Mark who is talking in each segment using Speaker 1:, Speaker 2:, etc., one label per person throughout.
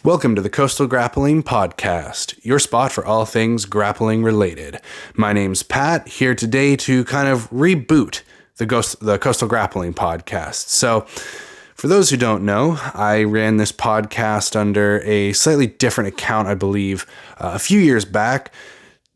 Speaker 1: Welcome to the Coastal Grappling Podcast, your spot for all things grappling related. My name's Pat, here today to kind of reboot the Coastal Grappling Podcast. So, for those who don't know, I ran this podcast under a slightly different account, I believe, a few years back.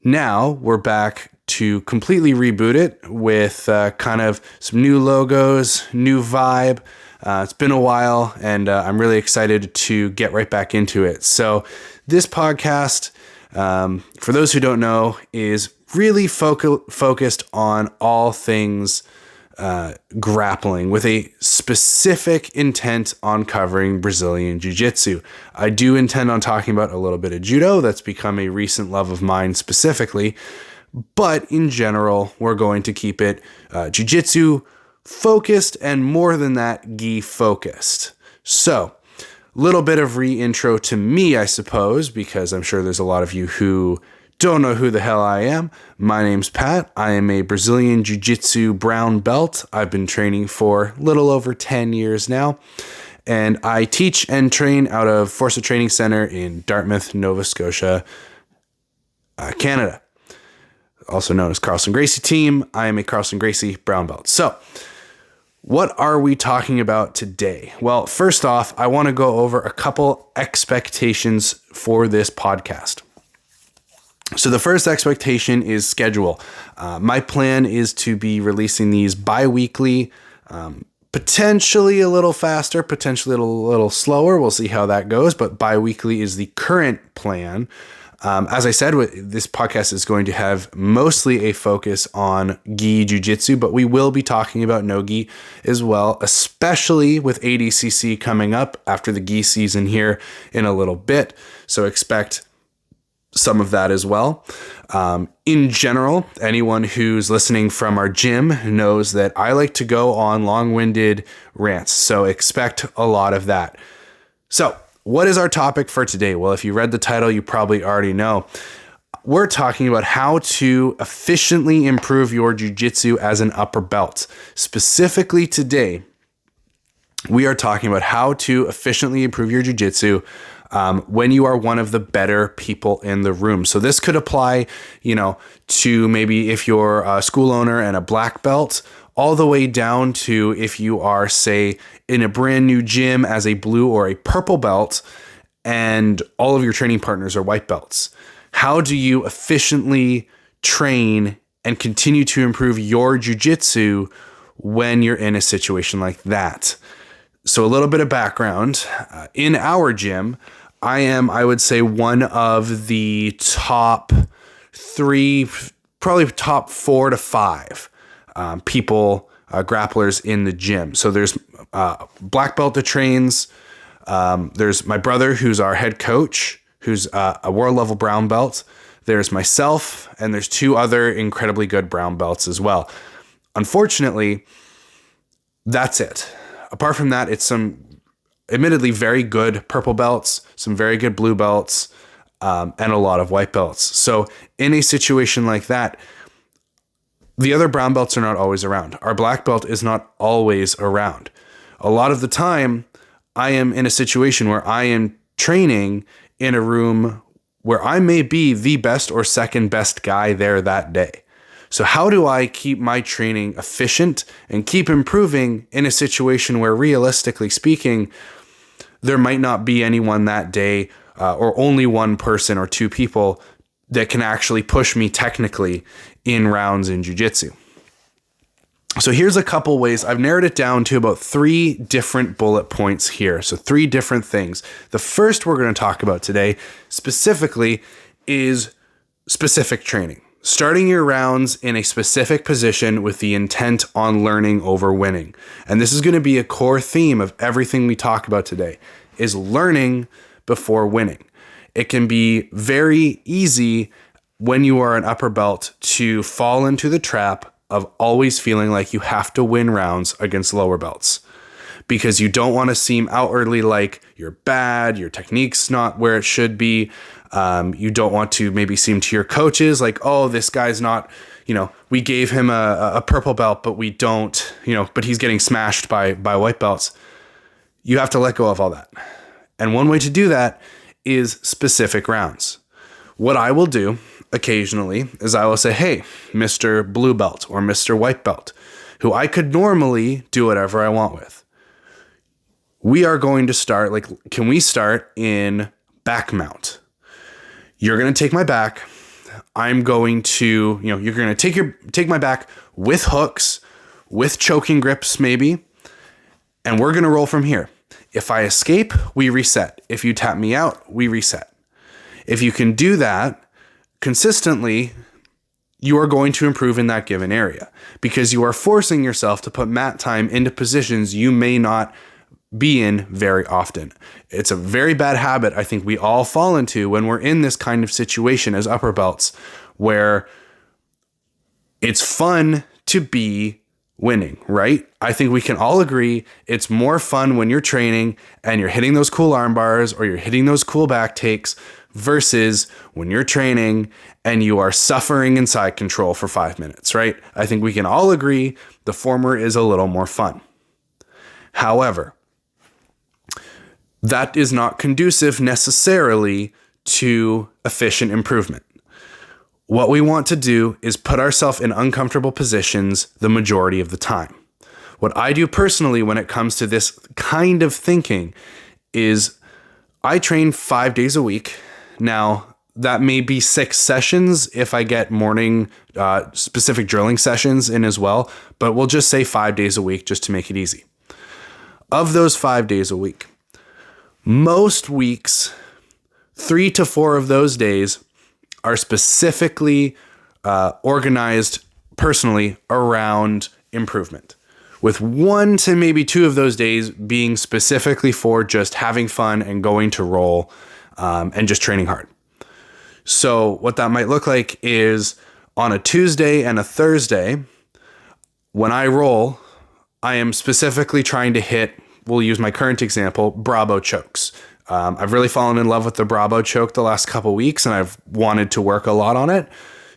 Speaker 1: Now, we're back to completely reboot it with kind of some new logos, new vibe. It's been a while, and I'm really excited to get right back into it. So this podcast, for those who don't know, is really focused on all things grappling with a specific intent on covering Brazilian Jiu-Jitsu. I do intend on talking about a little bit of judo. That's become a recent love of mine specifically. But in general, we're going to keep it Jiu-Jitsu focused, and more than that, gi focused. So, little bit of re-intro to me, I suppose, because I'm sure there's a lot of you who don't know who the hell I am. My name's Pat. I am a Brazilian Jiu-Jitsu brown belt. I've been training for a little over 10 years now, and I teach and train out of Forza Training Center in Dartmouth, Nova Scotia, Canada. Also known as Carlson Gracie team. I am a Carlson Gracie brown belt. So, what are we talking about today? Well, first off, I want to go over a couple expectations for this podcast. So the first expectation is schedule. My plan is to be releasing these bi-weekly, potentially a little faster, potentially a little slower. We'll see how that goes, but bi-weekly is the current plan. As I said, this podcast is going to have mostly a focus on gi jiu-jitsu, but we will be talking about no-gi as well, especially with ADCC coming up after the gi season here in a little bit. So expect some of that as well. In general, anyone who's listening from our gym knows that I like to go on long-winded rants, so expect a lot of that. So, what is our topic for today? Well, if you read the title, you probably already know. We're talking about how to efficiently improve your jiu-jitsu as an upper belt. Specifically today, we are talking about how to efficiently improve your jiu-jitsu when you are one of the better people in the room. So this could apply, to maybe if you're a school owner and a black belt, all the way down to if you are, say, in a brand new gym as a blue or a purple belt and all of your training partners are white belts. How do you efficiently train and continue to improve your jiu-jitsu when you're in a situation like that? So a little bit of background. In our gym, I am, I would say, one of the top 3, probably top 4 to 5 people, grapplers in the gym. So there's black belt that trains. There's my brother, who's our head coach, who's a world level brown belt. There's myself, and there's 2 other incredibly good brown belts as well. Unfortunately, that's it. Apart from that, it's some admittedly very good purple belts, some very good blue belts, and a lot of white belts. So in a situation like that, the other brown belts are not always around. Our black belt is not always around. A lot of the time, I am in a situation where I am training in a room where I may be the best or second best guy there that day. So how do I keep my training efficient and keep improving in a situation where, realistically speaking, there might not be anyone that day or only one person or 2 people that can actually push me technically in rounds in jiu-jitsu? So here's a couple ways. I've narrowed it down to about 3 different bullet points here. So 3 different things. The first we're going to talk about today specifically is specific training. Starting your rounds in a specific position with the intent on learning over winning. And this is going to be a core theme of everything we talk about today, is learning before winning. It can be very easy when you are an upper belt to fall into the trap of always feeling like you have to win rounds against lower belts. because you don't want to seem outwardly like you're bad, your technique's not where it should be. You don't want to maybe seem to your coaches like, oh, this guy's not, we gave him a purple belt, but we don't, but he's getting smashed by white belts. You have to let go of all that. And one way to do that is specific rounds. What I will do occasionally is I will say, hey, Mr. Blue Belt or Mr. White Belt, who I could normally do whatever I want with. We are going to start, can we start in back mount? You're going to take my back. I'm going to, you're going to take my back with hooks, with choking grips maybe, and we're going to roll from here. If I escape, we reset. If you tap me out, we reset. If you can do that consistently, you are going to improve in that given area because you are forcing yourself to put mat time into positions you may not be in very often. It's a very bad habit I think we all fall into when we're in this kind of situation as upper belts, where it's fun to be winning, right? I think we can all agree it's more fun when you're training and you're hitting those cool arm bars or you're hitting those cool back takes versus when you're training and you are suffering in side control for 5 minutes, right? I think we can all agree the former is a little more fun. However, that is not conducive necessarily to efficient improvement. What we want to do is put ourselves in uncomfortable positions the majority of the time. What I do personally when it comes to this kind of thinking is I train 5 days a week. Now, that may be 6 sessions if I get morning specific drilling sessions in as well, but we'll just say 5 days a week just to make it easy. Of those 5 days a week, most weeks, 3 to 4 of those days are specifically organized personally around improvement, with 1 to maybe 2 of those days being specifically for just having fun and going to roll and just training hard. So what that might look like is on a Tuesday and a Thursday, when I roll, I am specifically trying to hit, we'll use my current example, Bravo chokes. I've really fallen in love with the Bravo choke the last couple weeks, and I've wanted to work a lot on it.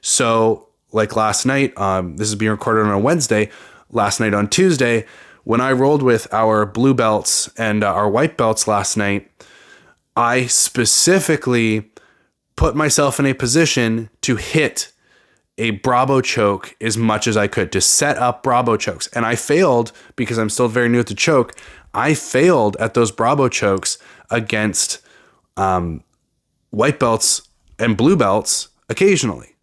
Speaker 1: So like last night, this is being recorded on a Wednesday, last night on Tuesday, when I rolled with our blue belts and our white belts last night, I specifically put myself in a position to hit a Bravo choke as much as I could, to set up Bravo chokes. And I failed because I'm still very new at the choke. I failed at those Bravo chokes against white belts and blue belts occasionally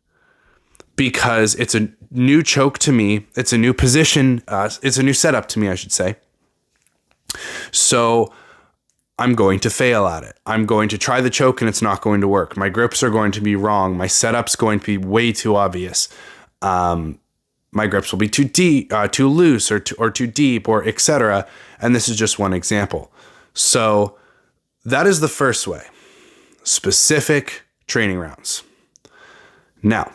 Speaker 1: because it's a new choke to me. It's a new position. It's a new setup to me, I should say. So I'm going to fail at it. I'm going to try the choke and it's not going to work. My grips are going to be wrong. My setup's going to be way too obvious. My grips will be too deep, too loose, or too deep, or etc. And this is just one example. So that is the first way. Specific training rounds. Now,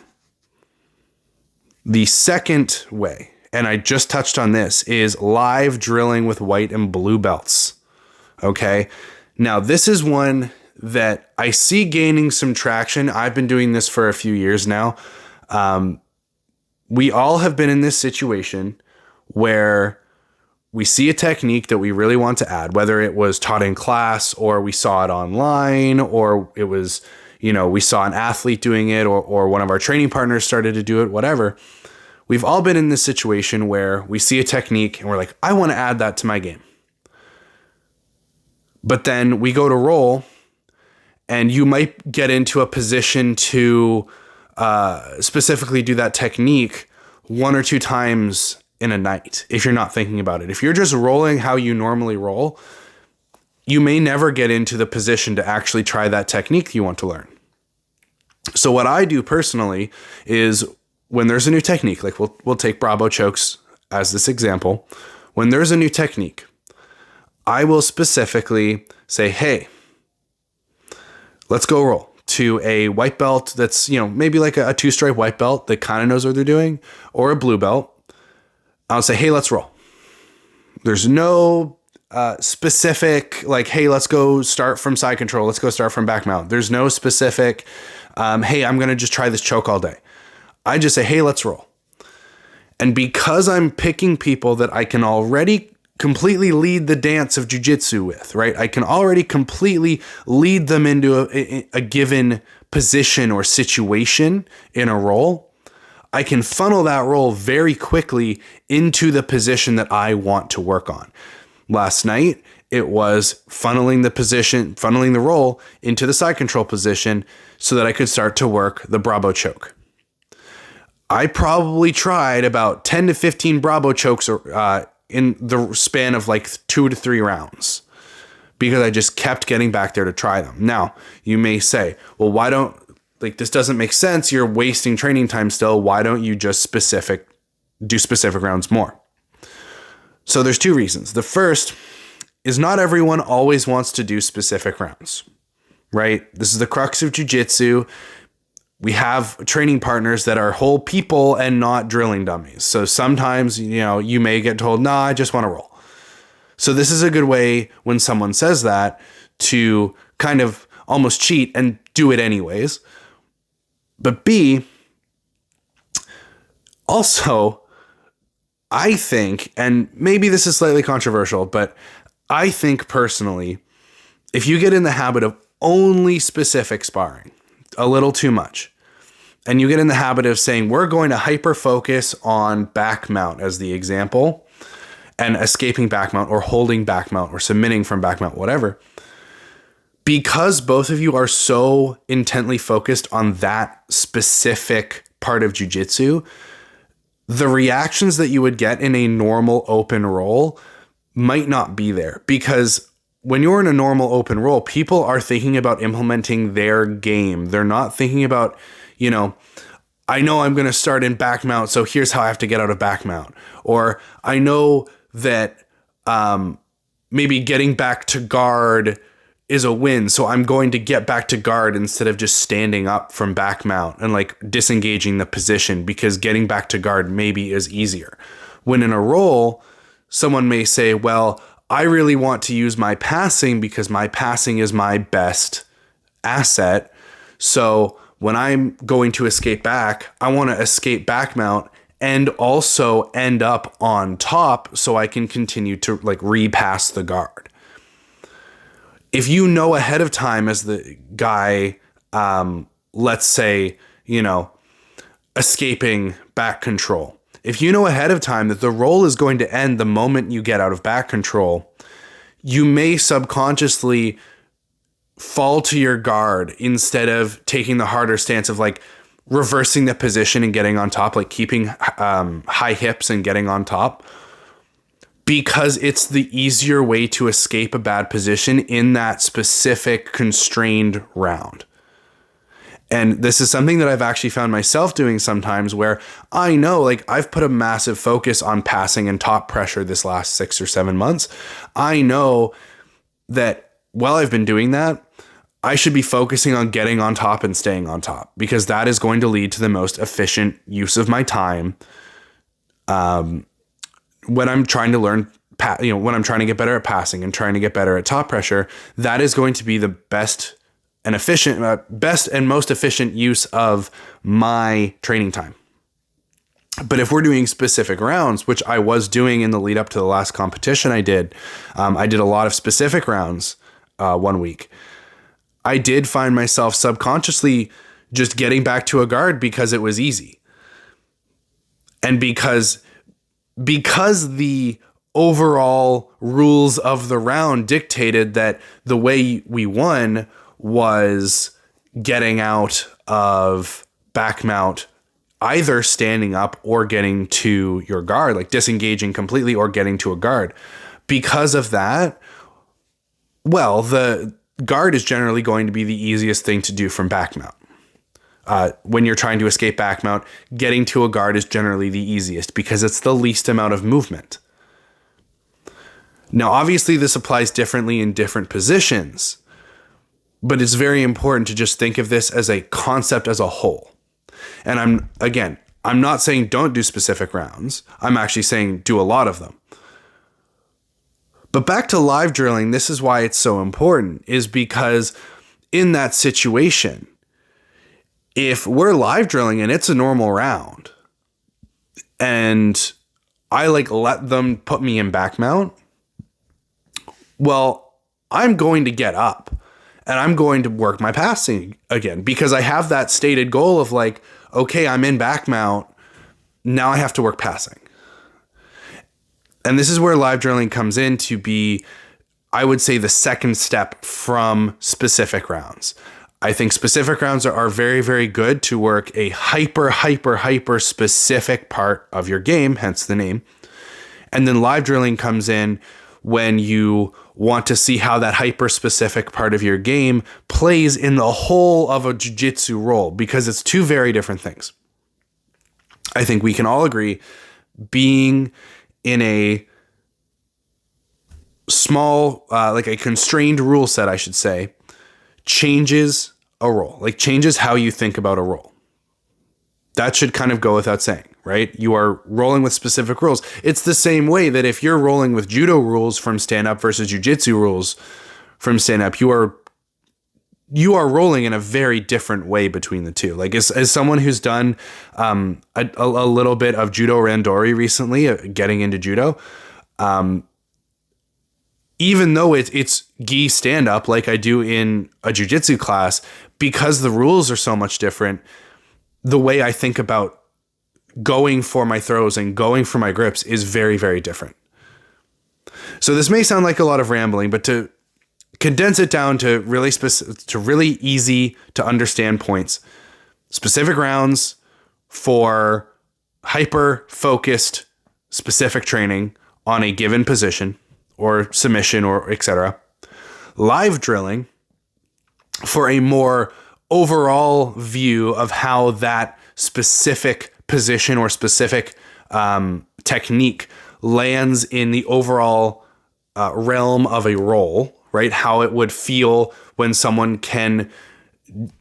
Speaker 1: the second way, and I just touched on this, is live drilling with white and blue belts. Okay. Now, this is one that I see gaining some traction. I've been doing this for a few years now. We all have been in this situation where we see a technique that we really want to add, whether it was taught in class or we saw it online, or it was, we saw an athlete doing it, or one of our training partners started to do it, whatever. We've all been in this situation where we see a technique and we're like, I want to add that to my game. But then we go to roll and you might get into a position to specifically do that technique 1 or 2 times in a night if you're not thinking about it. If you're just rolling how you normally roll, you may never get into the position to actually try that technique you want to learn. So what I do personally is when there's a new technique, like we'll take Bravo chokes as this example. When there's a new technique, I will specifically say, hey, let's go roll to a white belt that's, maybe like a 2-stripe white belt that kind of knows what they're doing, or a blue belt. I'll say, hey, let's roll. There's no specific, like, hey, let's go start from side control. Let's go start from back mount. There's no specific, hey, I'm going to just try this choke all day. I just say, hey, let's roll. And because I'm picking people that I can already completely lead the dance of jiu-jitsu with, right? I can already completely lead them into a given position or situation in a roll. I can funnel that roll very quickly into the position that I want to work on. Last night, it was funneling the roll into the side control position so that I could start to work the Bravo choke. I probably tried about 10 to 15 Bravo chokes in the span of like 2 to 3 rounds because I just kept getting back there to try them. Now, you may say, well, why don't, like, this doesn't make sense. You're wasting training time still. Why don't you just do specific rounds more? So there's 2 reasons. The first is not everyone always wants to do specific rounds, right? This is the crux of jiu-jitsu. We have training partners that are whole people and not drilling dummies. So sometimes, you may get told, nah, I just want to roll. So this is a good way when someone says that to kind of almost cheat and do it anyways. But B, also, I think, and maybe this is slightly controversial, but I think personally, if you get in the habit of only specific sparring, a little too much, and you get in the habit of saying, we're going to hyper focus on back mount as the example, and escaping back mount or holding back mount or submitting from back mount, whatever, because both of you are so intently focused on that specific part of jiu-jitsu, the reactions that you would get in a normal open roll might not be there, because when you're in a normal open roll, people are thinking about implementing their game. They're not thinking about, I know I'm going to start in back mount, so here's how I have to get out of back mount. Or I know that maybe getting back to guard is a win, so I'm going to get back to guard instead of just standing up from back mount and like disengaging the position, because getting back to guard maybe is easier. When in a roll, someone may say, well, I really want to use my passing because my passing is my best asset. So when I'm going to escape back, I want to escape back mount and also end up on top so I can continue to like repass the guard. If you know ahead of time as the guy, let's say, escaping back control, if you know ahead of time that the roll is going to end the moment you get out of back control, you may subconsciously fall to your guard instead of taking the harder stance of like reversing the position and getting on top, like keeping high hips and getting on top, because it's the easier way to escape a bad position in that specific constrained round. And this is something that I've actually found myself doing sometimes, where I know, like, I've put a massive focus on passing and top pressure this last 6 or 7 months. I know that while I've been doing that, I should be focusing on getting on top and staying on top, because that is going to lead to the most efficient use of my time when I'm trying to learn, when I'm trying to get better at passing and trying to get better at top pressure. That is going to be the best and most efficient use of my training time. But if we're doing specific rounds, which I was doing in the lead up to the last competition I did a lot of specific rounds 1 week. I did find myself subconsciously just getting back to a guard because it was easy. And because the overall rules of the round dictated that the way we won was getting out of back mount, either standing up or getting to your guard, like disengaging completely or getting to a guard. Because of that, well, the guard is generally going to be the easiest thing to do from back mount. When you're trying to escape back mount, getting to a guard is generally the easiest because it's the least amount of movement. Now, obviously, this applies differently in different positions, but it's very important to just think of this as a concept as a whole. And I'm not saying don't do specific rounds. I'm actually saying do a lot of them. But back to live drilling, this is why it's so important, is because in that situation, if we're live drilling and it's a normal round and I let them put me in back mount, well, I'm going to get up and I'm going to work my passing again because I have that stated goal of okay, I'm in back mount. Now I have to work passing. And this is where live drilling comes in to be, I would say, the second step from specific rounds. I think specific rounds are very, very good to work a hyper specific part of your game, hence the name. And then live drilling comes in when you want to see how that hyper specific part of your game plays in the whole of a jiu-jitsu role, because it's two very different things. I think we can all agree being in a small, a constrained rule set, I should say, changes a role, changes how you think about a role. That should kind of go without saying, right? You are rolling with specific rules. It's the same way that if you're rolling with judo rules from stand-up versus jiu-jitsu rules from stand-up, you are rolling in a very different way between the two. As someone who's done a little bit of judo randori recently, getting into judo, even though it's gi stand-up like I do in a jiu-jitsu class, because the rules are so much different, the way I think about going for my throws and going for my grips is very, very different. So this may sound like a lot of rambling, but to condense it down to really easy to understand points, specific rounds for hyper focused specific training on a given position or submission or etc. Live drilling for a more overall view of how that specific position or specific technique lands in the overall realm of a role, right? How it would feel when someone can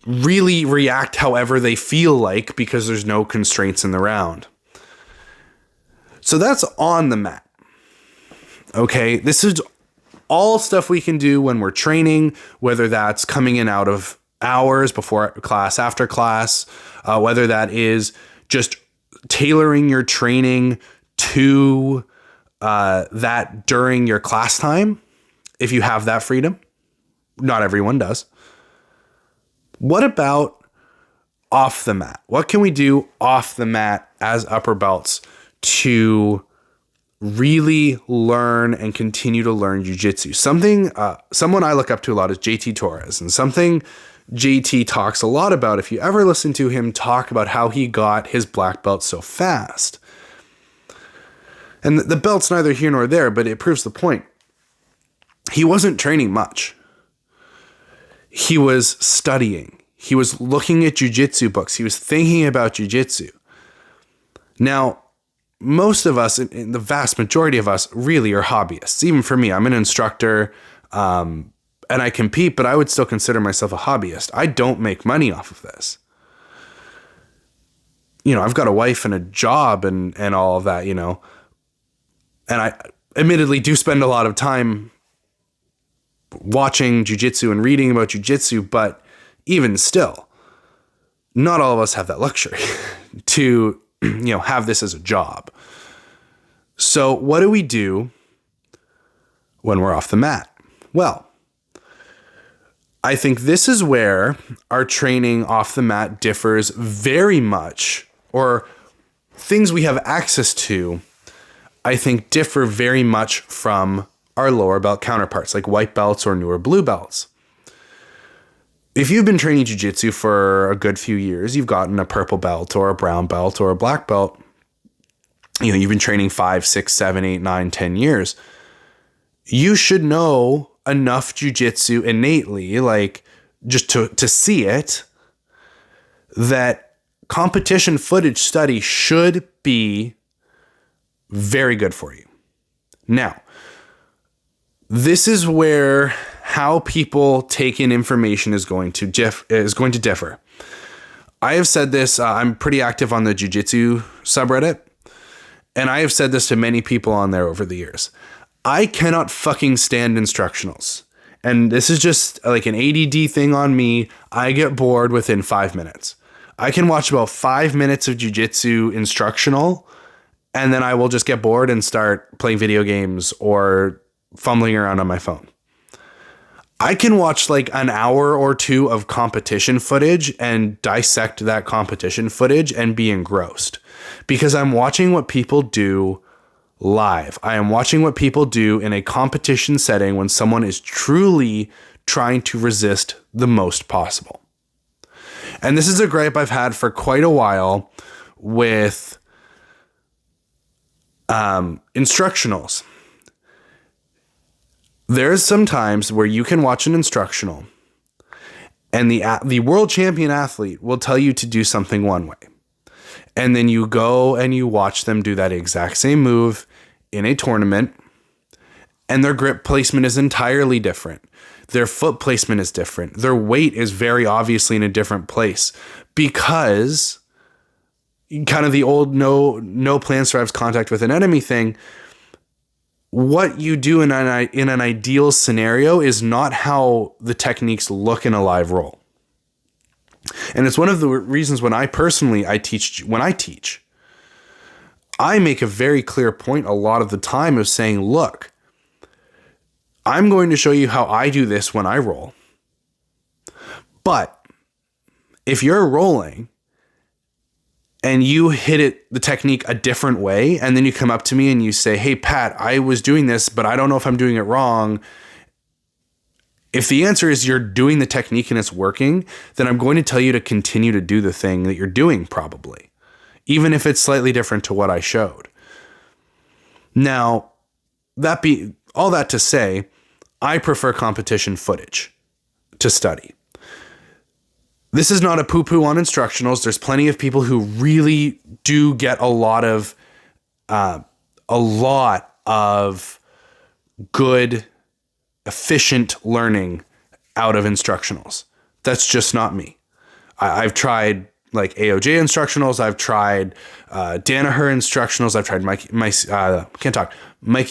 Speaker 1: really react however they feel like because there's no constraints in the round. So that's on the mat. Okay, this is all stuff we can do when we're training, whether that's coming in out of hours, before class, after class, whether that is just tailoring your training to that during your class time, if you have that freedom. Not everyone does. What about off the mat? What can we do off the mat as upper belts to really learn and continue to learn jiu-jitsu? Someone I look up to a lot is JT Torres, and something JT talks a lot about, if you ever listen to him talk about how he got his black belt so fast. And the belt's neither here nor there, but it proves the point. He wasn't training much. He was studying. He was looking at jiu-jitsu books. He was thinking about jiu-jitsu. Now, most of us, the vast majority of us, really are hobbyists. Even for me, I'm an instructor, and I compete, but I would still consider myself a hobbyist. I don't make money off of this. I've got a wife and a job and all of that, and I admittedly do spend a lot of time watching jiu-jitsu and reading about jiu-jitsu, but even still, not all of us have that luxury to, have this as a job. So what do we do when we're off the mat? Well, I think this is where our training off the mat differs very much, or things we have access to, I think, differ very much from our lower belt counterparts, like white belts or newer blue belts. If you've been training jiu-jitsu for a good few years, you've gotten a purple belt or a brown belt or a black belt. You've been training 5, 6, 7, 8, 9, 10 years. You should know enough jiu-jitsu innately, just to see it, that competition footage study should be very good for you. Now, this is where how people take in information is going to differ. I have said this, I'm pretty active on the jiu-jitsu subreddit, and I have said this to many people on there over the years. I cannot fucking stand instructionals. And this is just like an ADD thing on me. I get bored within 5 minutes. I can watch about 5 minutes of jiu-jitsu instructional, and then I will just get bored and start playing video games or fumbling around on my phone. I can watch like an hour or two of competition footage and dissect that competition footage and be engrossed because I'm watching what people do live. I am watching what people do in a competition setting when someone is truly trying to resist the most possible. And this is a gripe I've had for quite a while with instructionals. There's some times where you can watch an instructional and the world champion athlete will tell you to do something one way. And then you go and you watch them do that exact same move in a tournament, and their grip placement is entirely different. Their foot placement is different. Their weight is very obviously in a different place because kind of the old no plan survives contact with an enemy thing. What you do in an ideal scenario is not how the techniques look in a live roll. And it's one of the reasons when I teach, I make a very clear point a lot of the time of saying, look, I'm going to show you how I do this when I roll. But if you're rolling and you hit the technique a different way, and then you come up to me and you say, hey, Pat, I was doing this, but I don't know if I'm doing it wrong. If the answer is you're doing the technique and it's working, then I'm going to tell you to continue to do the thing that you're doing probably, even if it's slightly different to what I showed. Now, all that to say, I prefer competition footage to study. This is not a poo-poo on instructionals. There's plenty of people who really do get a lot of good, efficient learning out of instructionals. That's just not me. I've tried like AOJ instructionals. I've tried Danaher instructionals. I've tried Mikey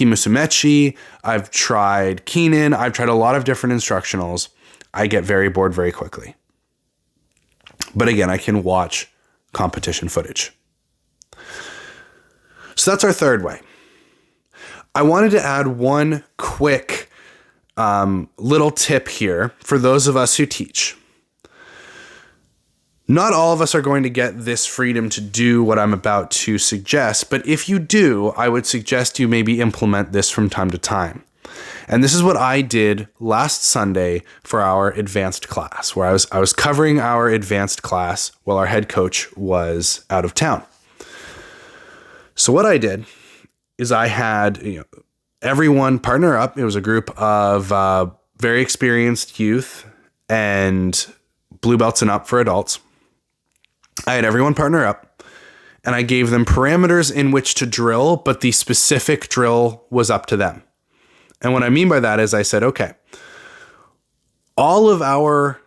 Speaker 1: Musumeci. I've tried Keenan. I've tried a lot of different instructionals. I get very bored very quickly. But again, I can watch competition footage. So that's our third way. I wanted to add one quick little tip here for those of us who teach. Not all of us are going to get this freedom to do what I'm about to suggest, but if you do, I would suggest you maybe implement this from time to time. And this is what I did last Sunday for our advanced class, where I was covering our advanced class while our head coach was out of town. So what I did is I had everyone partner up. It was a group of very experienced youth and blue belts and up for adults. I had everyone partner up and I gave them parameters in which to drill, but the specific drill was up to them. And what I mean by that is I said, okay, all of our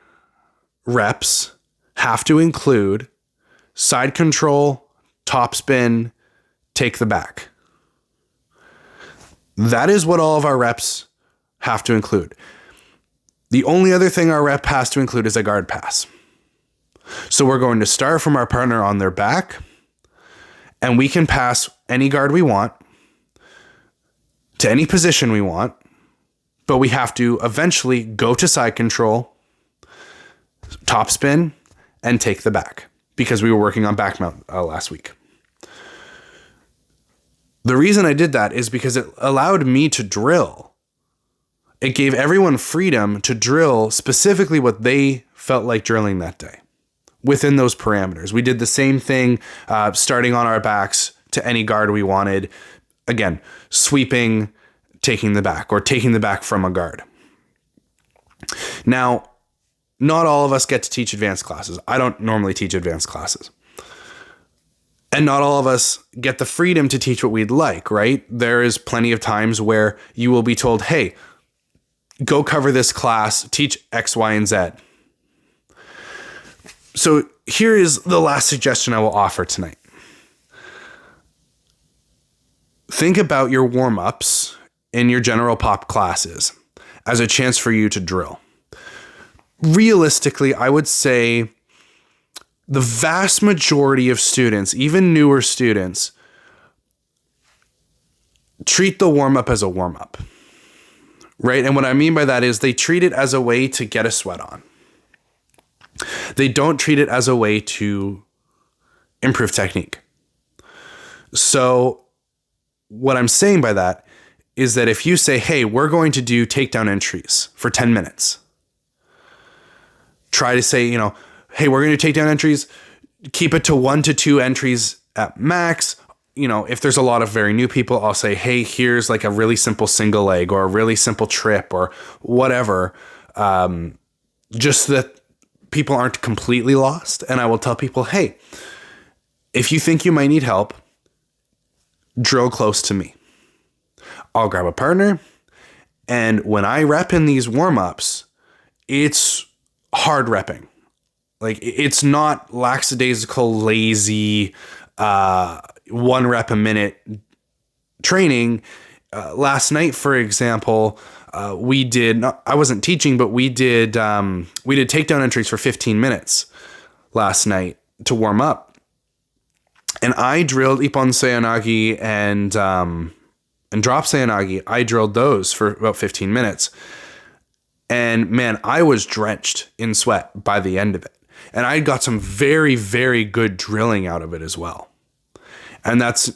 Speaker 1: reps have to include side control, top spin, take the back. That is what all of our reps have to include. The only other thing our rep has to include is a guard pass. So we're going to start from our partner on their back, and we can pass any guard we want to any position we want, but we have to eventually go to side control, top spin, and take the back because we were working on back mount last week. The reason I did that is because it allowed me to drill. It gave everyone freedom to drill specifically what they felt like drilling that day within those parameters. We did the same thing starting on our backs to any guard we wanted. Again, sweeping, taking the back, or taking the back from a guard. Now, not all of us get to teach advanced classes. I don't normally teach advanced classes. And not all of us get the freedom to teach what we'd like, right? There is plenty of times where you will be told, hey, go cover this class, teach X, Y, and Z. So here is the last suggestion I will offer tonight. Think about your warm-ups in your general pop classes as a chance for you to drill. Realistically, I would say the vast majority of students, even newer students, treat the warm-up as a warm-up, right? And what I mean by that is they treat it as a way to get a sweat on. They don't treat it as a way to improve technique. So what I'm saying by that is that if you say, hey, we're going to do takedown entries for 10 minutes, try to say, hey, we're going to do takedown entries, keep it to 1 to 2 entries at max. If there's a lot of very new people, I'll say, hey, here's like a really simple single leg or a really simple trip or whatever. Just so that people aren't completely lost. And I will tell people, hey, if you think you might need help, drill close to me. I'll grab a partner. And when I rep in these warm-ups, it's hard repping. Like, it's not lackadaisical, lazy, 1 rep a minute training. Last night, for example, I wasn't teaching, but we did takedown entries for 15 minutes last night to warm up. And I drilled Ippon Seoinage and drop Seoinage. I drilled those for about 15 minutes. And man, I was drenched in sweat by the end of it. And I got some very, very good drilling out of it as well. And that's,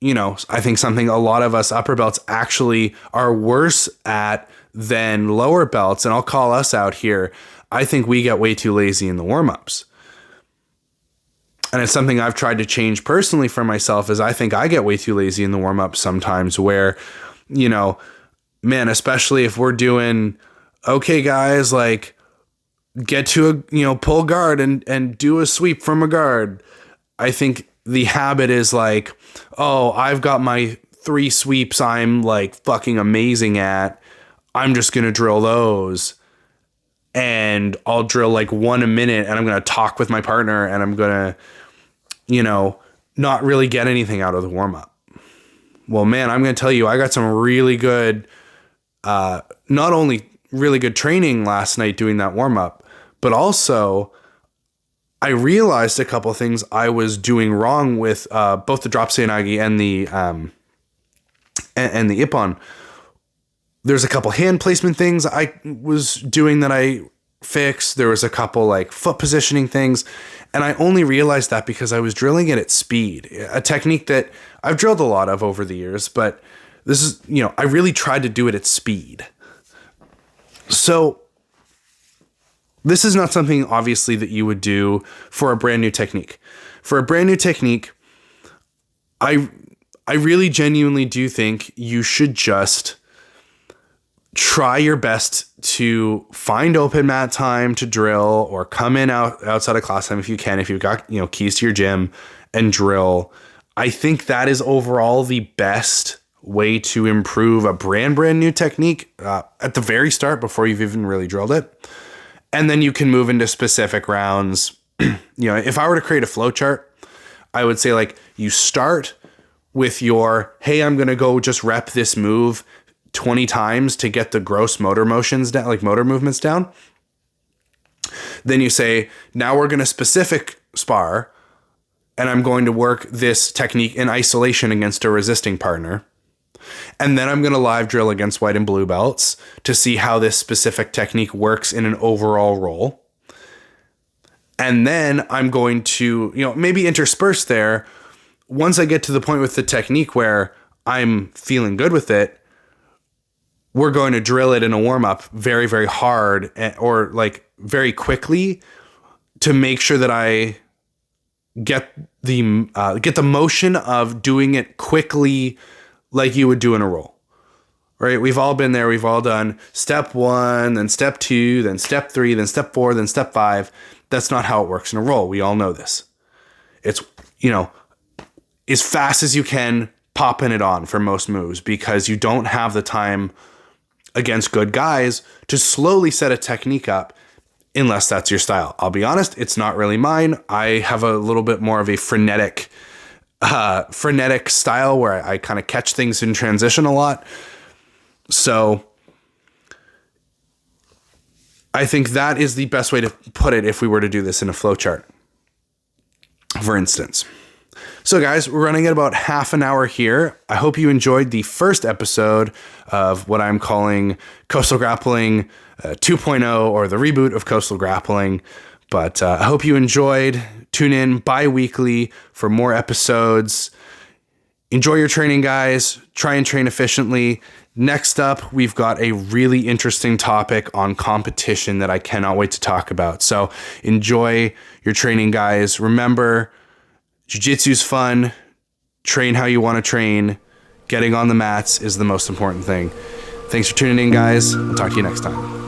Speaker 1: I think something a lot of us upper belts actually are worse at than lower belts. And I'll call us out here. I think we get way too lazy in the warm-ups. And it's something I've tried to change personally for myself, is I think I get way too lazy in the warm-up sometimes where, man, especially if we're doing, okay, guys, like get to a, pull guard and do a sweep from a guard. I think the habit is like, oh, I've got my 3 sweeps I'm like fucking amazing at. I'm just going to drill those. And I'll drill like 1 a minute and I'm going to talk with my partner and I'm going to, not really get anything out of the warm-up. Well, man, I'm going to tell you, I got some really good, not only really good training last night doing that warm-up, but also I realized a couple things I was doing wrong with both the drop Seoinage and the Ippon. There's a couple hand placement things I was doing that I fixed. There was a couple like foot positioning things. And I only realized that because I was drilling it at speed, a technique that I've drilled a lot of over the years, but this is, I really tried to do it at speed. So this is not something obviously that you would do for a brand new technique. For a brand new technique, I really genuinely do think you should just try your best to find open mat time to drill, or come in outside of class time if you can, if you've got, keys to your gym, and drill. I think that is overall the best way to improve a brand new technique at the very start before you've even really drilled it. And then you can move into specific rounds. If I were to create a flow chart, I would say like you start with your, hey, I'm going to go just rep this move 20 times to get the gross motor motions down, like motor movements down. Then you say, now we're going to specific spar, and I'm going to work this technique in isolation against a resisting partner. And then I'm going to live drill against white and blue belts to see how this specific technique works in an overall role. And then I'm going to, maybe intersperse there. Once I get to the point with the technique where I'm feeling good with it, we're going to drill it in a warm-up very, very hard, or like very quickly, to make sure that I get the motion of doing it quickly, like you would do in a roll, right? We've all been there. We've all done step 1, then step 2, then step 3, then step 4, then step 5. That's not how it works in a roll. We all know this. It's, as fast as you can, popping it on for most moves, because you don't have the time against good guys to slowly set a technique up, unless that's your style. I'll be honest, it's not really mine. I have a little bit more of a frenetic style where I kind of catch things in transition a lot. So I think that is the best way to put it if we were to do this in a flowchart, for instance. So guys, we're running at about half an hour here. I hope you enjoyed the first episode of what I'm calling Coastal Grappling 2.0, or the reboot of Coastal Grappling. But I hope you enjoyed. Tune in bi-weekly for more episodes. Enjoy your training, guys. Try and train efficiently. Next up, we've got a really interesting topic on competition that I cannot wait to talk about. So enjoy your training, guys. Remember, jiu-jitsu's fun. Train how you want to train. Getting on the mats is the most important thing. Thanks for tuning in, guys. I'll talk to you next time.